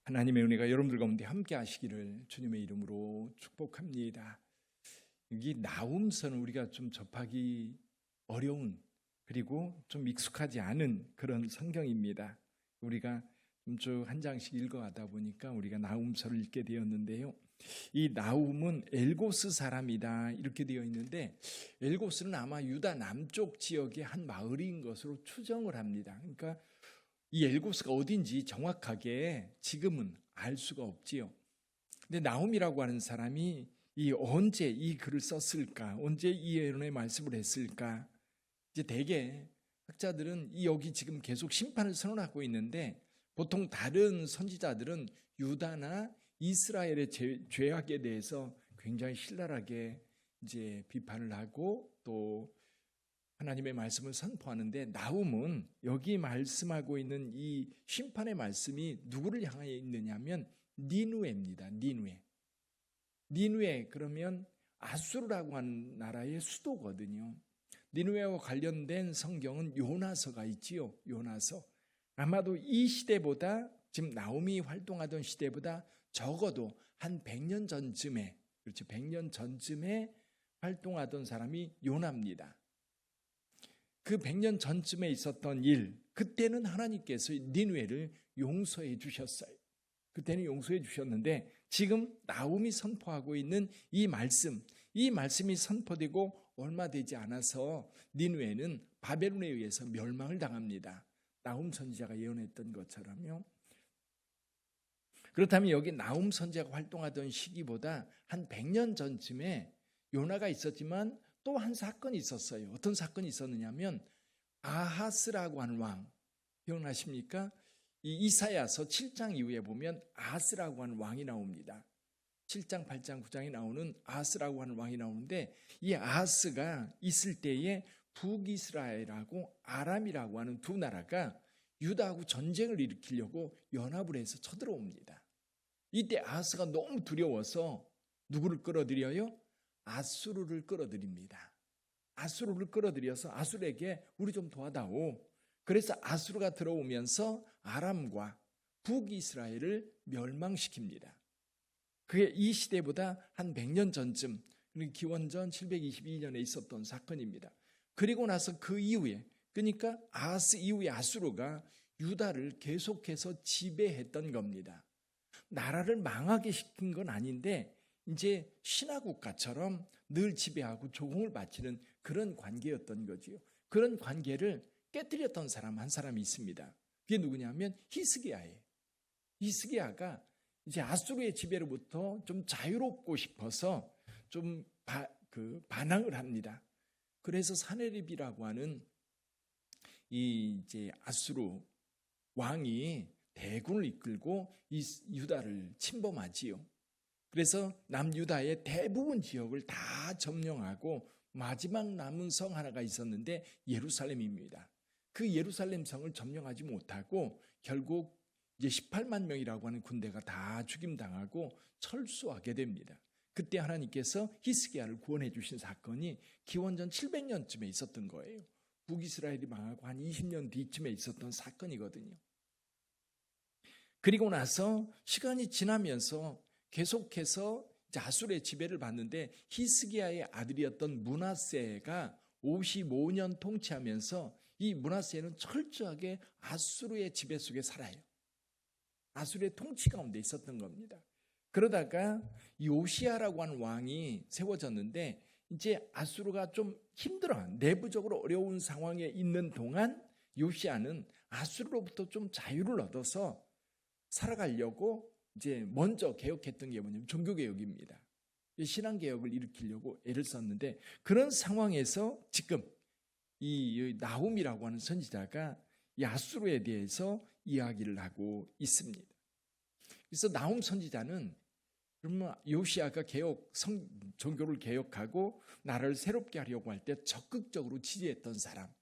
하나님의 은혜가 여러분들 가운데 함께 하시기를 주님의 이름으로 축복합니다. 여기 나훔서는 우리가 좀 접하기 어려운, 그리고 좀 익숙하지 않은 그런 성경입니다. 우리가 좀 쭉 한 장씩 읽어가다 보니까 우리가 나훔서를 읽게 되었는데요. 이 나훔은 엘고스 사람이다 이렇게 되어 있는데, 엘고스는 아마 유다 남쪽 지역의 한 마을인 것으로 추정을 합니다. 그러니까 이 엘고스가 어딘지 정확하게 지금은 알 수가 없지요. 근데 나훔이라고 하는 사람이 언제 이 글을 썼을까? 언제 이 예언의 말씀을 했을까? 이제 대개 학자들은 여기 지금 계속 심판을 선언하고 있는데, 보통 다른 선지자들은 유다나 이스라엘의 죄악에 대해서 굉장히 신랄하게 이제 비판을 하고 또 하나님의 말씀을 선포하는데, 나훔은 여기 말씀하고 있는 이 심판의 말씀이 누구를 향해 있느냐면 니누에입니다. 니누에 그러면 아수르라고 하는 나라의 수도거든요. 니누에와 관련된 성경은 요나서가 있지요. 요나서. 아마도 이 시대보다, 지금 나훔이 활동하던 시대보다 적어도 한 100년 전쯤에, 그렇죠, 100년 전쯤에 활동하던 사람이 요나입니다. 그 100년 전쯤에 있었던 일, 그때는 하나님께서 니느웨를 용서해 주셨어요. 그때는 용서해 주셨는데, 지금 나훔이 선포하고 있는 이 말씀이 선포되고 얼마 되지 않아서 니느웨는 바벨론에 의해서 멸망을 당합니다. 나훔 선지자가 예언했던 것처럼요. 그렇다면 여기 나훔 선지자가 활동하던 시기보다 한 100년 전쯤에 요나가 있었지만 또 한 사건이 있었어요. 어떤 사건이 있었느냐면 아하스라고 하는 왕, 기억나십니까? 이 이사야서 7장 이후에 보면 아하스라고 하는 왕이 나옵니다. 7장, 8장, 9장에 나오는 아하스라고 하는 왕이 나오는데, 이 아하스가 있을 때에 북이스라엘하고 아람이라고 하는 두 나라가 유다하고 전쟁을 일으키려고 연합을 해서 쳐들어옵니다. 이때 아하스가 너무 두려워서 누구를 끌어들여요? 아수르를 끌어들입니다. 아수르를 끌어들여서 아수르에게 우리 좀 도와다오. 그래서 아수르가 들어오면서 아람과 북이스라엘을 멸망시킵니다. 그게 이 시대보다 한 100년 전쯤, 기원전 722년에 있었던 사건입니다. 그리고 나서 그 이후에, 그러니까 아하스 이후에 아수르가 유다를 계속해서 지배했던 겁니다. 나라를 망하게 시킨 건 아닌데 이제 신화국가처럼 늘 지배하고 조공을 바치는 그런 관계였던 거지요. 그런 관계를 깨뜨렸던 사람 한 사람이 있습니다. 그게 누구냐면 히스기야예요. 히스기야가 이제 아수르의 지배로부터 좀 자유롭고 싶어서 좀 반항을 합니다. 그래서 사네립이라고 하는 이 이제 아수르 왕이 대군을 이끌고 이 유다를 침범하지요. 그래서 남유다의 대부분 지역을 다 점령하고 마지막 남은 성 하나가 있었는데 예루살렘입니다. 그 예루살렘 성을 점령하지 못하고 결국 이제 18만 명이라고 하는 군대가 다 죽임당하고 철수하게 됩니다. 그때 하나님께서 히스기야를 구원해 주신 사건이 기원전 700년쯤에 있었던 거예요. 북이스라엘이 망하고 한 20년 뒤쯤에 있었던 사건이거든요. 그리고 나서 시간이 지나면서 계속해서 아수르의 지배를 받는데, 히스기야의 아들이었던 므낫세가 55년 통치하면서 이 므낫세는 철저하게 아수르의 지배 속에 살아요. 아수르의 통치 가운데 있었던 겁니다. 그러다가 요시야라고 하는 왕이 세워졌는데, 이제 아수르가 좀 힘들어, 내부적으로 어려운 상황에 있는 동안 요시야는 아수르로부터 좀 자유를 얻어서 살아가려고 이제 먼저 개혁했던 게 뭐냐면 종교개혁입니다. 신앙개혁을 일으키려고 애를 썼는데, 그런 상황에서 지금 이 나훔이라고 하는 선지자가 이 아수르에 대해서 이야기를 하고 있습니다. 그래서 나훔 선지자는 그러면 요시야가 종교를 개혁하고 나라를 새롭게 하려고 할 때 적극적으로 지지했던 사람.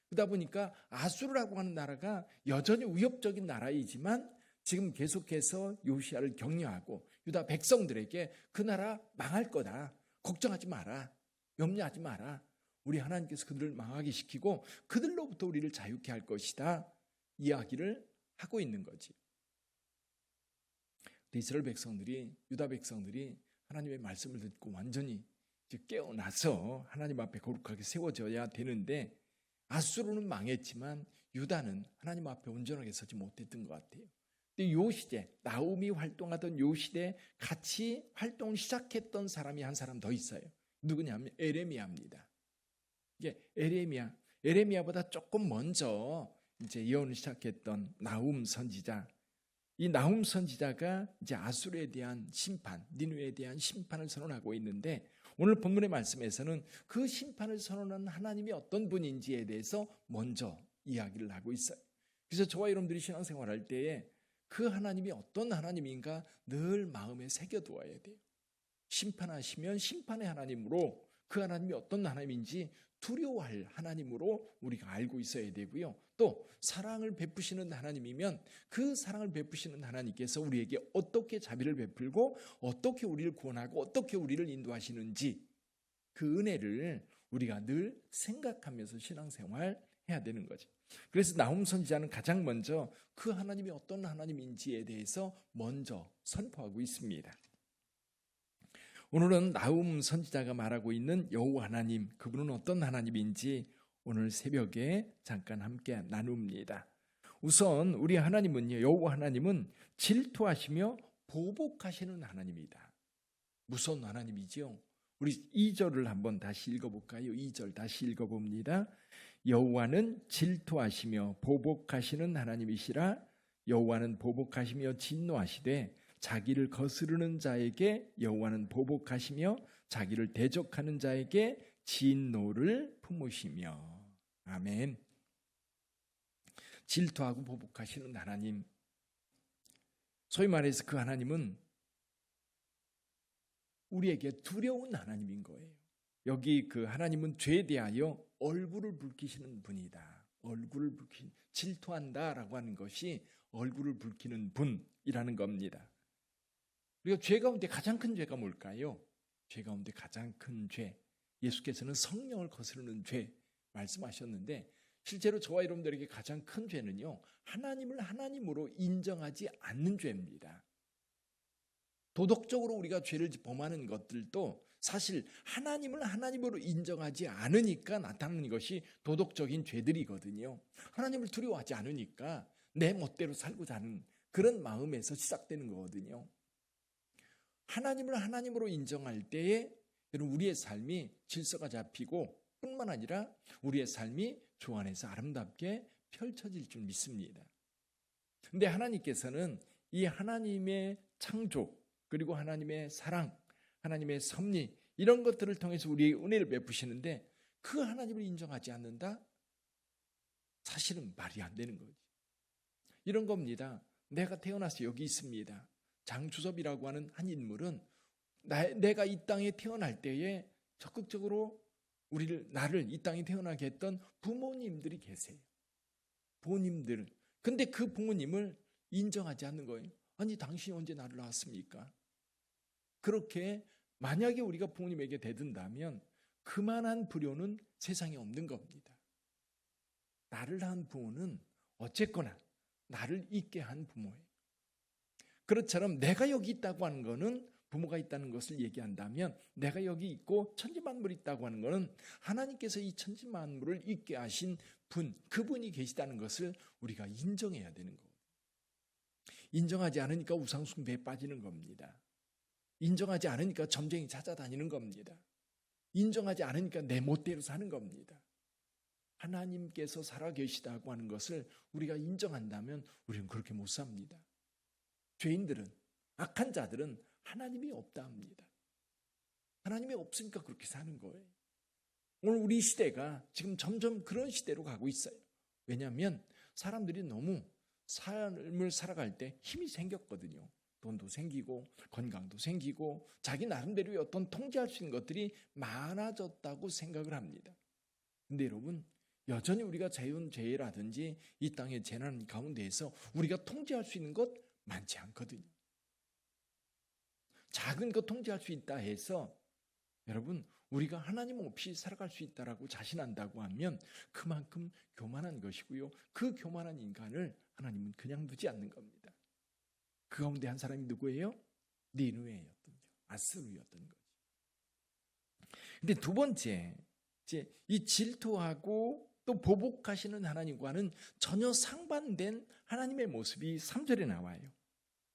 그러다 보니까 아수르라고 하는 나라가 여전히 위협적인 나라이지만 지금 계속해서 요시야를 격려하고 유다 백성들에게 그 나라 망할 거다, 걱정하지 마라, 염려하지 마라, 우리 하나님께서 그들을 망하게 시키고 그들로부터 우리를 자유케 할 것이다, 이야기를 하고 있는 거지. 이스라엘 백성들이, 유다 백성들이 하나님의 말씀을 듣고 완전히 깨어나서 하나님 앞에 거룩하게 세워져야 되는데, 아수르는 망했지만 유다는 하나님 앞에 온전하게 서지 못했던 것 같아요. 근데 요 시대, 나움이 활동하던 요 시대에 같이 활동을 시작했던 사람이 한 사람 더 있어요. 누구냐면 에레미야입니다. 이게 에레미야보다 조금 먼저 이제 예언을 시작했던 나훔 선지자. 이 나훔 선지자가 이제 아수르에 대한 심판, 니느웨에 대한 심판을 선언하고 있는데, 오늘 본문의 말씀에서는 그 심판을 선언한 하나님이 어떤 분인지에 대해서 먼저 이야기를 하고 있어요. 그래서 저와 여러분들이 신앙생활할 때에 그 하나님이 어떤 하나님인가 늘 마음에 새겨두어야 돼요. 심판하시면 심판의 하나님으로, 그 하나님이 어떤 하나님인지 두려워할 하나님으로 우리가 알고 있어야 되고요. 또 사랑을 베푸시는 하나님이면 그 사랑을 베푸시는 하나님께서 우리에게 어떻게 자비를 베풀고 어떻게 우리를 구원하고 어떻게 우리를 인도하시는지, 그 은혜를 우리가 늘 생각하면서 신앙생활 해야 되는 거죠. 그래서 나훔 선지자는 가장 먼저 그 하나님이 어떤 하나님인지에 대해서 먼저 선포하고 있습니다. 오늘은 나훔 선지자가 말하고 있는 여호와 하나님, 그분은 어떤 하나님인지 오늘 새벽에 잠깐 함께 나눕니다. 우선 우리 하나님은요, 여호와 하나님은 질투하시며 보복하시는 하나님이다. 무서운 하나님이죠. 우리 2절을 한번 다시 읽어볼까요? 2절 다시 읽어봅니다. 여호와는 질투하시며 보복하시는 하나님이시라. 여호와는 보복하시며 진노하시되 자기를 거스르는 자에게 여호와는 보복하시며 자기를 대적하는 자에게 진노를 품으시며. 아멘. 질투하고 보복하시는 하나님, 소위 말해서 그 하나님은 우리에게 두려운 하나님인 거예요. 여기 그 하나님은 죄에 대하여 얼굴을 붉히시는 분이다. 얼굴을 붉힌, 질투한다라고 하는 것이 얼굴을 붉히는 분이라는 겁니다. 우리가 죄 가운데 가장 큰 죄가 뭘까요? 죄 가운데 가장 큰 죄, 예수께서는 성령을 거스르는 죄 말씀하셨는데, 실제로 저와 여러분들에게 가장 큰 죄는요, 하나님을 하나님으로 인정하지 않는 죄입니다. 도덕적으로 우리가 죄를 범하는 것들도 사실 하나님을 하나님으로 인정하지 않으니까 나타나는 것이 도덕적인 죄들이거든요. 하나님을 두려워하지 않으니까 내 멋대로 살고자 하는 그런 마음에서 시작되는 거거든요. 하나님을 하나님으로 인정할 때에 우리의 삶이 질서가 잡히고, 뿐만 아니라 우리의 삶이 주 안에서 아름답게 펼쳐질 줄 믿습니다. 그런데 하나님께서는 이 하나님의 창조, 그리고 하나님의 사랑, 하나님의 섭리, 이런 것들을 통해서 우리의 은혜를 베푸시는데, 그 하나님을 인정하지 않는다? 사실은 말이 안 되는 거지. 이런 겁니다. 내가 태어나서 여기 있습니다. 장주섭이라고 하는 한 인물은 내가 이 땅에 태어날 때에 적극적으로 나를 이 땅에 태어나게 했던 부모님들이 계세요. 부모님들. 근데 그 부모님을 인정하지 않는 거예요. 아니, 당신이 언제 나를 낳았습니까? 그렇게 만약에 우리가 부모님에게 대든다면 그만한 불효는 세상에 없는 겁니다. 나를 낳은 부모는 어쨌거나 나를 있게 한 부모예요. 그렇처럼 내가 여기 있다고 하는 것은, 부모가 있다는 것을 얘기한다면, 내가 여기 있고 천지만물이 있다고 하는 것은 하나님께서 이 천지만물을 있게 하신 분, 그분이 계시다는 것을 우리가 인정해야 되는 거예요. 인정하지 않으니까 우상숭배에 빠지는 겁니다. 인정하지 않으니까 점쟁이 찾아다니는 겁니다. 인정하지 않으니까 내 멋대로 사는 겁니다. 하나님께서 살아계시다고 하는 것을 우리가 인정한다면 우리는 그렇게 못 삽니다. 죄인들은, 악한 자들은 하나님이 없다 합니다. 하나님이 없으니까 그렇게 사는 거예요. 오늘 우리 시대가 지금 점점 그런 시대로 가고 있어요. 왜냐하면 사람들이 너무 삶을 살아갈 때 힘이 생겼거든요. 돈도 생기고 건강도 생기고 자기 나름대로의 어떤 통제할 수 있는 것들이 많아졌다고 생각을 합니다. 근데 여러분, 여전히 우리가 자연재해라든지 이 땅의 재난 가운데에서 우리가 통제할 수 있는 것 많지 않거든요. 작은 것 통제할 수 있다 해서 여러분, 우리가 하나님 없이 살아갈 수 있다라고 자신한다고 하면 그만큼 교만한 것이고요. 그 교만한 인간을 하나님은 그냥 두지 않는 겁니다. 그 가운데 한 사람이 누구예요? 니느웨였던 거죠. 아수르였던 거죠. 근데 두 번째, 이제 이 질투하고 또 보복하시는 하나님과는 전혀 상반된 하나님의 모습이 3절에 나와요.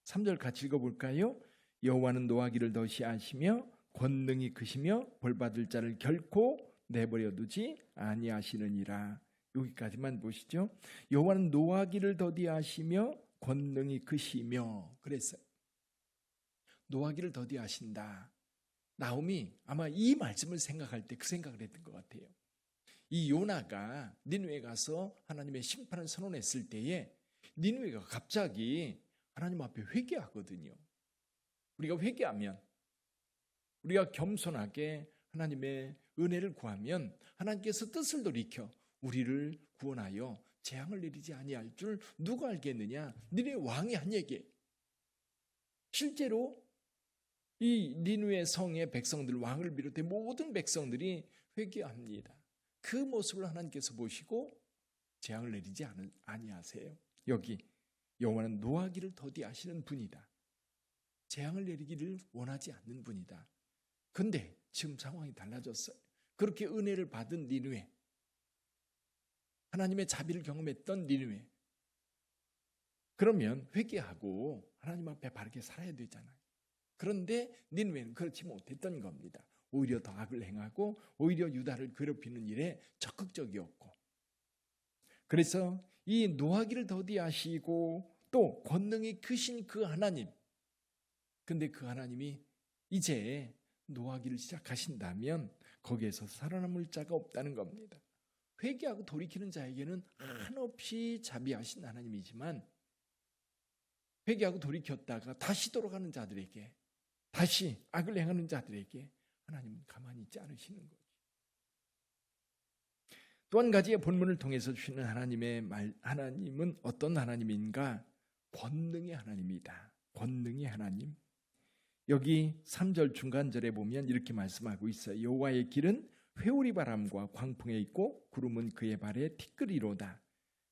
3절 같이 읽어볼까요? 여호와는 노하기를 더시하시며 권능이 크시며 벌받을 자를 결코 내버려 두지 아니하시느니라. 여기까지만 보시죠. 여호와는 노하기를 더디하시며 권능이 크시며 그랬어요. 노하기를 더디하신다. 나홈이 아마 이 말씀을 생각할 때 그 생각을 했던 것 같아요. 이 요나가 니느웨에 가서 하나님의 심판을 선언했을 때에 니느웨가 갑자기 하나님 앞에 회개하거든요. 우리가 회개하면, 우리가 겸손하게 하나님의 은혜를 구하면 하나님께서 뜻을 돌이켜 우리를 구원하여 재앙을 내리지 아니할 줄 누가 알겠느냐? 니느웨 왕이 한 얘기예요. 실제로 이 니느웨 성의 백성들, 왕을 비롯해 모든 백성들이 회개합니다. 그 모습을 하나님께서 보시고 재앙을 내리지 아니하세요. 여기 여호와는 노하기를 더디하시는 분이다. 재앙을 내리기를 원하지 않는 분이다. 그런데 지금 상황이 달라졌어요. 그렇게 은혜를 받은 니느웨, 하나님의 자비를 경험했던 니느웨, 그러면 회개하고 하나님 앞에 바르게 살아야 되잖아요. 그런데 니느웨는 그렇지 못했던 겁니다. 오히려 더 악을 행하고 오히려 유다를 괴롭히는 일에 적극적이었고, 그래서 이 노하기를 더디하시고 또 권능이 크신 그 하나님, 근데 그 하나님이 이제 노하기를 시작하신다면 거기에서 살아남을 자가 없다는 겁니다. 회개하고 돌이키는 자에게는 한없이 자비하신 하나님이지만 회개하고 돌이켰다가 다시 돌아가는 자들에게, 다시 악을 행하는 자들에게 하나님은 가만히 있지 않으시는 거죠. 또 한 가지의 본문을 통해서 주시는 하나님은 어떤 하나님인가? 권능의 하나님이다. 권능의 하나님. 여기 3절 중간절에 보면 이렇게 말씀하고 있어요. 여호와의 길은 회오리 바람과 광풍에 있고 구름은 그의 발에 티끌이로다.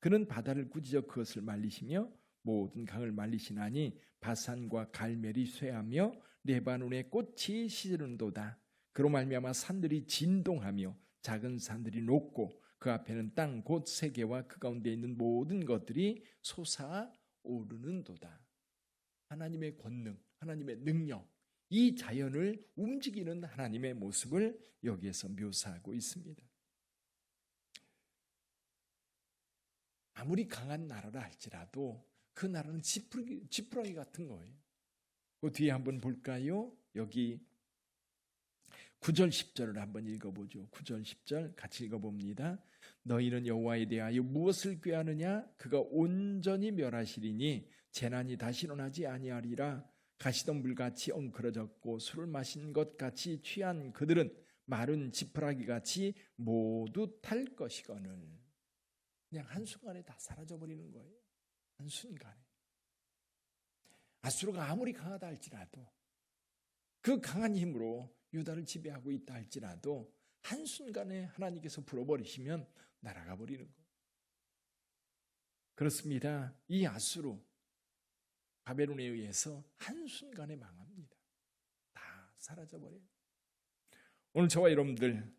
그는 바다를 꾸짖어 그것을 말리시며 모든 강을 말리시나니 바산과 갈멜이 쇠하며 레바논의 꽃이 시드는도다. 그로 말미암아 산들이 진동하며 작은 산들이 녹고 그 앞에는 땅 곧 세계와 그 가운데 있는 모든 것들이 솟아오르는도다. 하나님의 권능, 하나님의 능력, 이 자연을 움직이는 하나님의 모습을 여기에서 묘사하고 있습니다. 아무리 강한 나라라 할지라도 그 나라는 지푸라기 같은 거예요. 그 뒤에 한번 볼까요? 여기 9절 10절을 한번 읽어보죠. 9절 10절 같이 읽어봅니다. 너희는 여호와에 대하여 무엇을 꾀하느냐? 그가 온전히 멸하시리니 재난이 다시 일어나지 아니하리라. 가시던 물같이 엉클어졌고 술을 마신 것 같이 취한 그들은 마른 지푸라기 같이 모두 탈 것이거늘. 그냥 한순간에 다 사라져버리는 거예요. 한순간에. 아수르가 아무리 강하다 할지라도, 그 강한 힘으로 유다를 지배하고 있다 할지라도 한순간에 하나님께서 풀어버리시면 날아가 버리는 거예요. 그렇습니다. 이 아수르, 바벨론에 의해서 한순간에 망합니다. 다 사라져버려요. 오늘 저와 여러분들,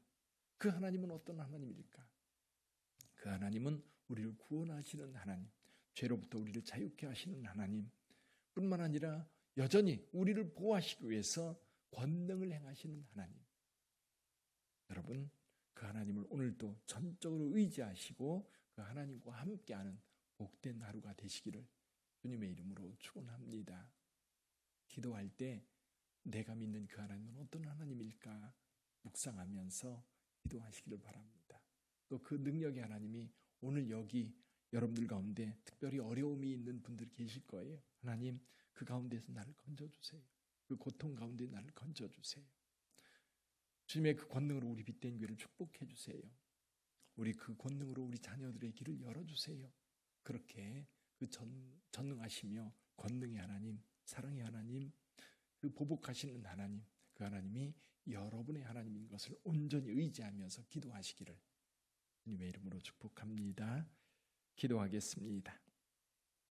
그 하나님은 어떤 하나님일까? 그 하나님은 우리를 구원하시는 하나님, 죄로부터 우리를 자유케 하시는 하나님 뿐만 아니라 여전히 우리를 보호하시기 위해서 권능을 행하시는 하나님. 여러분, 그 하나님을 오늘도 전적으로 의지하시고 그 하나님과 함께하는 복된 하루가 되시기를 주님의 이름으로 축원합니다. 기도할 때 내가 믿는 그 하나님은 어떤 하나님일까 묵상하면서 기도하시기를 바랍니다. 또 그 능력의 하나님이 오늘 여기 여러분들 가운데 특별히 어려움이 있는 분들이 계실 거예요. 하나님, 그 가운데서 나를 건져주세요. 그 고통 가운데 나를 건져주세요. 주님의 그 권능으로 우리 빛된 교회를 축복해 주세요. 우리 그 권능으로 우리 자녀들의 길을 열어주세요. 그렇게 그 전능하시며 권능의 하나님, 사랑의 하나님, 그 보복하시는 하나님, 그 하나님이 여러분의 하나님인 것을 온전히 의지하면서 기도하시기를 주님의 이름으로 축복합니다. 기도하겠습니다.